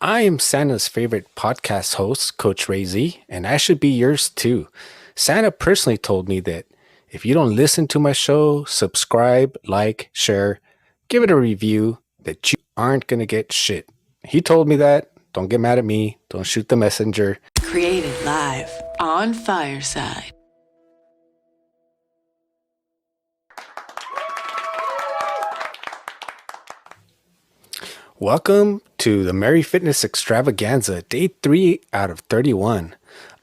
I am Santa's favorite podcast host, Coach Ray Z, and I should be yours too. Santa personally told me that if you don't listen to my show, subscribe, like, share, give it a review, that you aren't going to get shit. He told me that. Don't get mad at me. Don't shoot the messenger. Created live on Fireside. Welcome to the Merry Fitness Extravaganza, day 3 out of 31.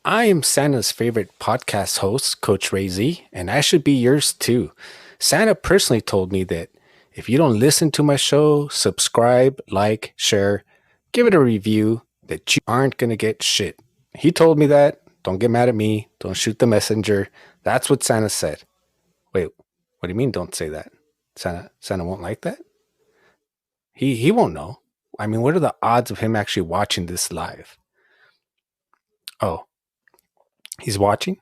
I am Santa's favorite podcast host, Coach Ray Z, and I should be yours too. Santa personally told me that if you don't listen to my show, subscribe, like, share, give it a review, that you aren't going to get shit. He told me that. Don't get mad at me. Don't shoot the messenger. That's what Santa said. Wait, what do you mean don't say that? Santa won't like that? He won't know. I mean, what are the odds of him actually watching this live? Oh, he's watching?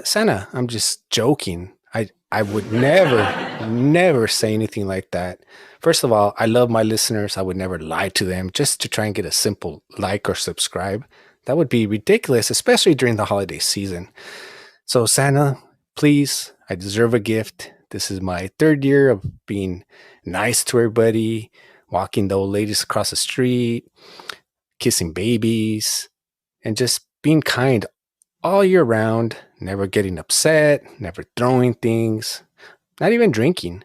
Santa, I'm just joking. I would never say anything like that. First of all, I love my listeners. I would never lie to them just to try and get a simple like or subscribe. That would be ridiculous, especially during the holiday season. So Santa, please, I deserve a gift. This is my third year of being nice to everybody, walking the old ladies across the street, kissing babies, and just being kind all year round, never getting upset, never throwing things, not even drinking.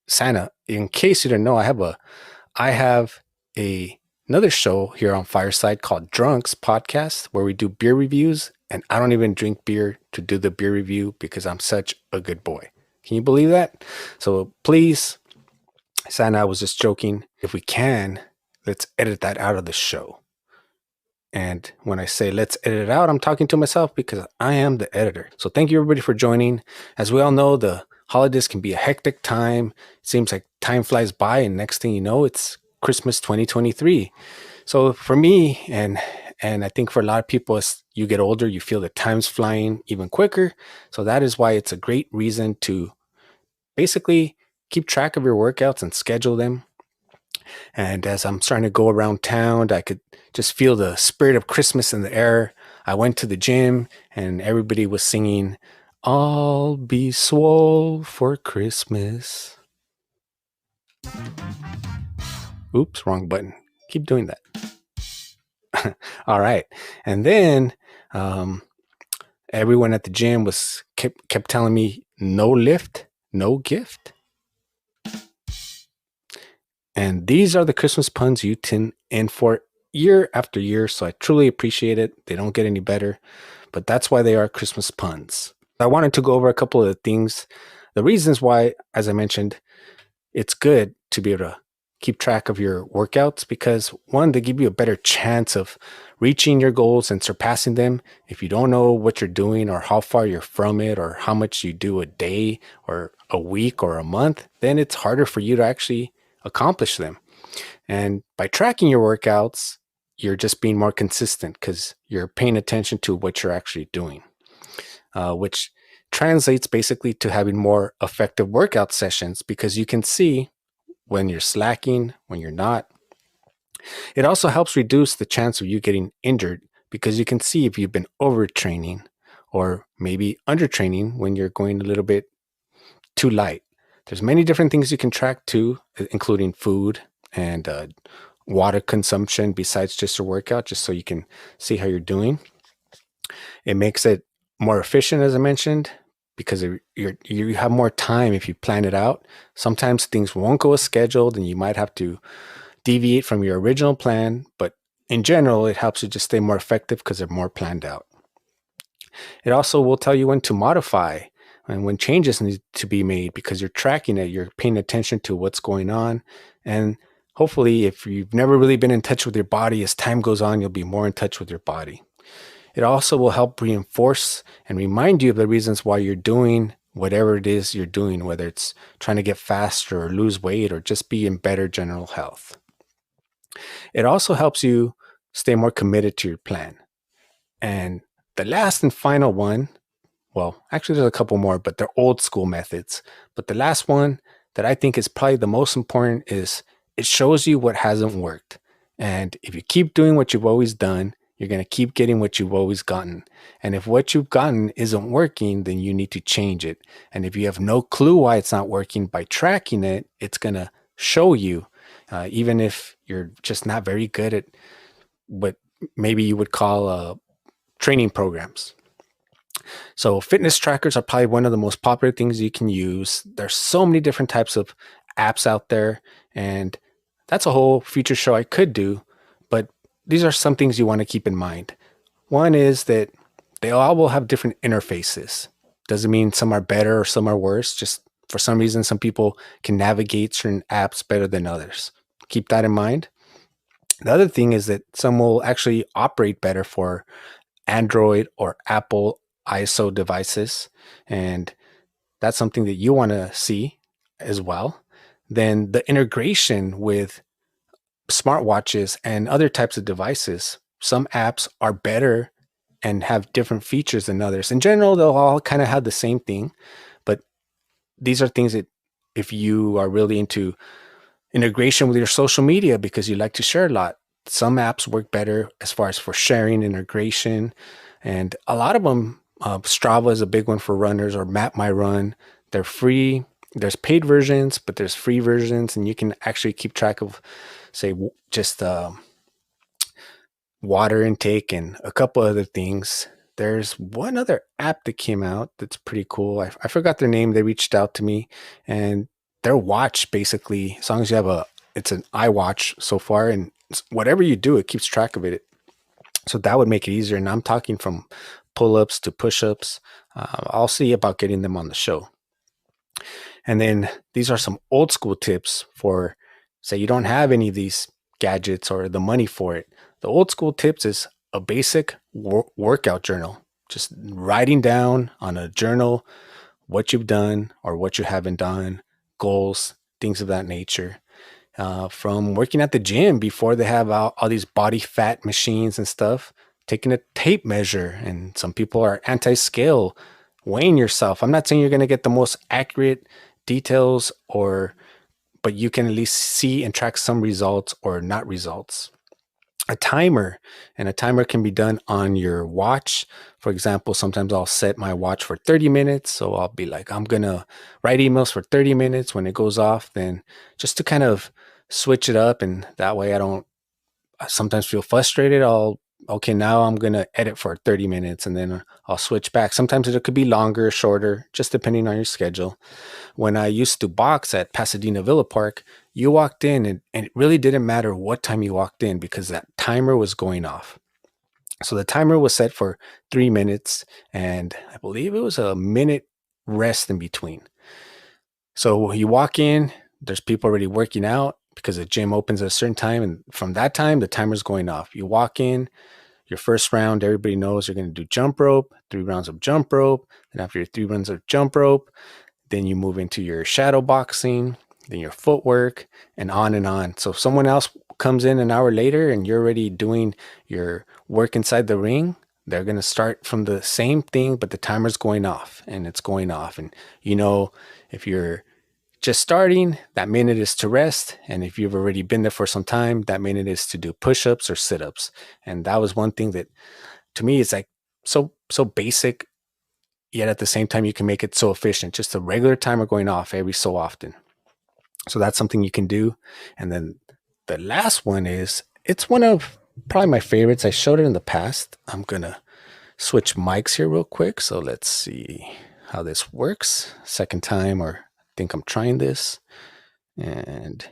Santa, in case you didn't know, I have another show here on Fireside called Drunks Podcast where we do beer reviews, and I don't even drink beer to do the beer review because I'm such a good boy. Can you believe that? So please, Santa, I was just joking. If we can, let's edit that out of the show. And when I say let's edit it out, I'm talking to myself because I am the editor. So thank you everybody for joining. As we all know, the holidays can be a hectic time. It seems like time flies by, and next thing you know, it's Christmas 2023. So for me, and I think for a lot of people, as you get older, you feel the time's flying even quicker. So that is why it's a great reason to basically keep track of your workouts and schedule them. And as I'm starting to go around town, I could just feel the spirit of Christmas in the air. I went to the gym and everybody was singing, "I'll be swole for Christmas." Oops, wrong button. Keep doing that. All right. And then everyone at the gym kept telling me, "No lift, no gift." And these are the Christmas puns you tune in for year after year. So I truly appreciate it. They don't get any better, but that's why they are Christmas puns. I wanted to go over a couple of the things, the reasons why, as I mentioned, it's good to be able to keep track of your workouts because one, they give you a better chance of reaching your goals and surpassing them. If you don't know what you're doing or how far you're from it or how much you do a day or a week or a month, then it's harder for you to actually accomplish them. And by tracking your workouts, you're just being more consistent because you're paying attention to what you're actually doing, which translates basically to having more effective workout sessions because you can see when you're slacking, when you're not. It also helps reduce the chance of you getting injured because you can see if you've been overtraining or maybe undertraining when you're going a little bit too light. There's many different things you can track too, including food and water consumption besides just your workout, just so you can see how you're doing. It makes it more efficient, as I mentioned, because you have more time if you plan it out. Sometimes things won't go as scheduled and you might have to deviate from your original plan, but in general, it helps you just stay more effective because they're more planned out. It also will tell you when to modify and when changes need to be made because you're tracking it, you're paying attention to what's going on. And hopefully, if you've never really been in touch with your body, as time goes on, you'll be more in touch with your body. It also will help reinforce and remind you of the reasons why you're doing whatever it is you're doing, whether it's trying to get faster or lose weight or just be in better general health. It also helps you stay more committed to your plan. And the last and final one, well, actually there's a couple more, but they're old school methods. But the last one that I think is probably the most important is it shows you what hasn't worked. And if you keep doing what you've always done, you're going to keep getting what you've always gotten. And if what you've gotten isn't working, then you need to change it. And if you have no clue why it's not working, by tracking it, it's going to show you, even if you're just not very good at what maybe you would call training programs. So fitness trackers are probably one of the most popular things you can use. There's so many different types of apps out there, and that's a whole future show I could do, but these are some things you want to keep in mind. One is that they all will have different interfaces. Doesn't mean some are better or some are worse. Just for some reason, some people can navigate certain apps better than others. Keep that in mind. The other thing is that some will actually operate better for Android or Apple ISO devices. And that's something that you want to see as well. Then the integration with smartwatches and other types of devices. Some apps are better and have different features than others. In general, they'll all kind of have the same thing, but these are things that if you are really into integration with your social media because you like to share a lot, some apps work better as far as for sharing integration. And a lot of them, Strava is a big one for runners, or Map My Run. They're free. There's paid versions, but there's free versions, and you can actually keep track of, say, just water intake and a couple other things. There's one other app that came out that's pretty cool. I forgot their name. They reached out to me, and their watch basically, as long as you have it's an iWatch so far, and whatever you do, it keeps track of it. So that would make it easier. And I'm talking from pull-ups to push-ups. I'll see about getting them on the show. And then these are some old school tips for, say, you don't have any of these gadgets or the money for it. The old school tips is a basic workout journal, just writing down on a journal what you've done or what you haven't done, goals, things of that nature. From working at the gym before they have all these body fat machines and stuff, taking a tape measure, and some people are anti-scale, weighing yourself. I'm not saying you're going to get the most accurate details, but you can at least see and track some results or not results. A timer can be done on your watch. For example, sometimes I'll set my watch for 30 minutes. So I'll be like, I'm going to write emails for 30 minutes. When it goes off, then just to kind of switch it up. And that way I sometimes feel frustrated. Okay, now I'm going to edit for 30 minutes and then I'll switch back. Sometimes it could be longer, shorter, just depending on your schedule. When I used to box at Pasadena Villa Park, you walked in and it really didn't matter what time you walked in because that timer was going off. So the timer was set for 3 minutes, and I believe it was a minute rest in between. So you walk in, there's people already working out because the gym opens at a certain time, and from that time, the timer's going off. You walk in, your first round, everybody knows you're going to do jump rope, 3 rounds of jump rope. And after your 3 rounds of jump rope, then you move into your shadow boxing, then your footwork, and on and on. So if someone else comes in an hour later and you're already doing your work inside the ring, they're going to start from the same thing, but the timer's going off and it's going off. And if you're just starting, that minute is to rest. And if you've already been there for some time, that minute is to do push-ups or sit-ups. And that was one thing that, to me, is like so basic, yet at the same time, you can make it so efficient. Just a regular timer going off every so often. So that's something you can do. And then the last one it's one of probably my favorites. I showed it in the past. I'm going to switch mics here real quick. So let's see how this works. Second time, or I think I'm trying this. And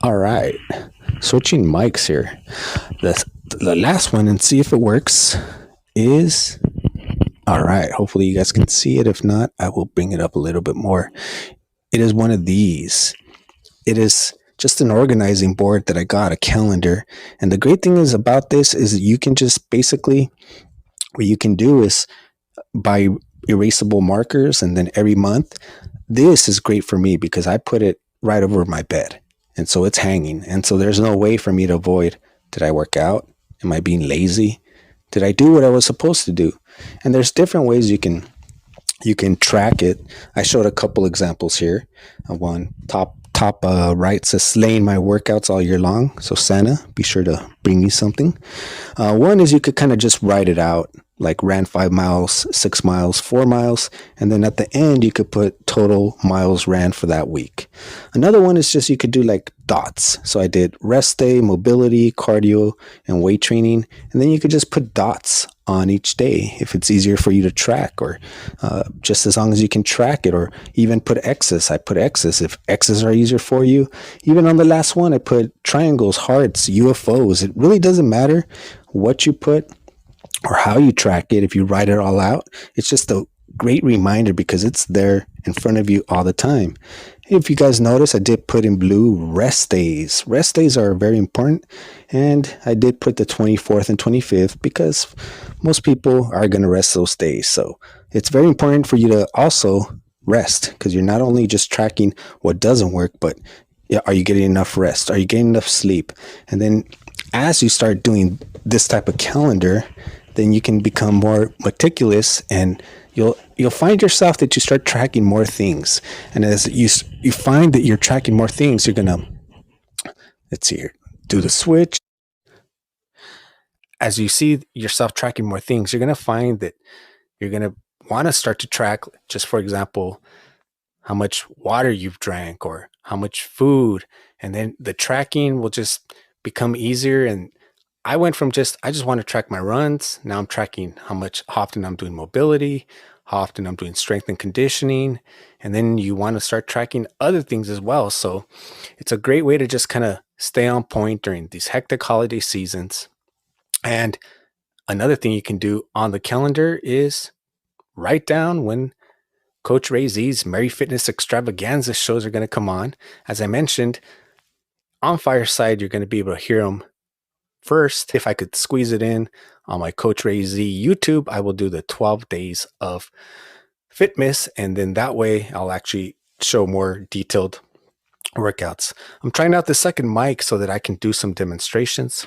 all right, switching mics here. The last one, and see if it works, is all right. Hopefully you guys can see it. If not, I will bring it up a little bit more. It is one of these. It is just an organizing board that I got, a calendar. And the great thing is about this is that you can just basically, what you can do is buy erasable markers, and then every month, this is great for me because I put it right over my bed. And so it's hanging. And so there's no way for me to avoid, did I work out? Am I being lazy? Did I do what I was supposed to do? And there's different ways you can track it. I showed a couple examples here. One top top right says slaying my workouts all year long. So Santa, be sure to bring me something. One is you could kind of just write it out, like ran 5 miles, 6 miles, 4 miles, and then at the end you could put total miles ran for that week. Another one is just you could do like dots. So I did rest day, mobility, cardio, and weight training, and then you could just put dots on each day if it's easier for you to track, or just as long as you can track it, or even put X's. I put X's if X's are easier for you. Even on the last one, I put triangles, hearts, UFOs. It really doesn't matter what you put or how you track it. If you write it all out, it's just a great reminder because it's there in front of you all the time. If you guys notice, I did put in blue rest days. Rest days are very important, and I did put the 24th and 25th because most people are going to rest those days. So it's very important for you to also rest, because you're not only just tracking what doesn't work, but are you getting enough rest? Are you getting enough sleep? And then as you start doing this type of calendar, then you can become more meticulous, and you'll find yourself that you start tracking more things. And as you find that you're tracking more things, you're gonna, let's see here, do the switch. As you see yourself tracking more things, you're gonna find that you're gonna want to start to track, just for example, how much water you've drank or how much food, and then the tracking will just become easier. And I went from I just want to track my runs. Now I'm tracking how often I'm doing mobility, how often I'm doing strength and conditioning. And then you want to start tracking other things as well. So it's a great way to just kind of stay on point during these hectic holiday seasons. And another thing you can do on the calendar is write down when Coach Ray Z's Merry Fitness Extravaganza shows are going to come on. As I mentioned, on Fireside, you're going to be able to hear them first. If I could squeeze it in on my Coach Ray Z YouTube, I will do the 12 days of fitness, and then that way I'll actually show more detailed workouts. I'm trying out the second mic so that I can do some demonstrations.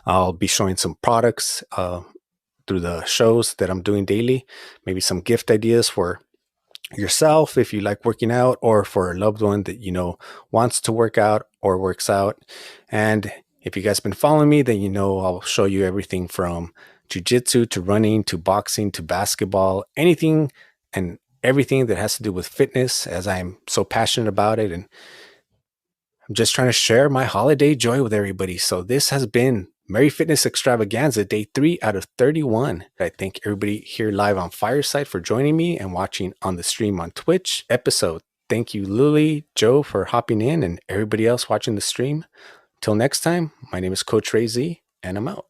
I'll be showing some products through the shows that I'm doing daily, maybe some gift ideas for yourself if you like working out, or for a loved one that you know wants to work out or works out. And if you guys been following me, then you know I'll show you everything from jiu-jitsu to running to boxing to basketball, anything and everything that has to do with fitness, as I'm so passionate about it. And I'm just trying to share my holiday joy with everybody. So this has been Merry Fitness Extravaganza, day 3 out of 31. I thank everybody here live on Fireside for joining me and watching on the stream on Twitch episode. Thank you, Lily, Joe, for hopping in, and everybody else watching the stream. Till next time, my name is Coach Ray Z, and I'm out.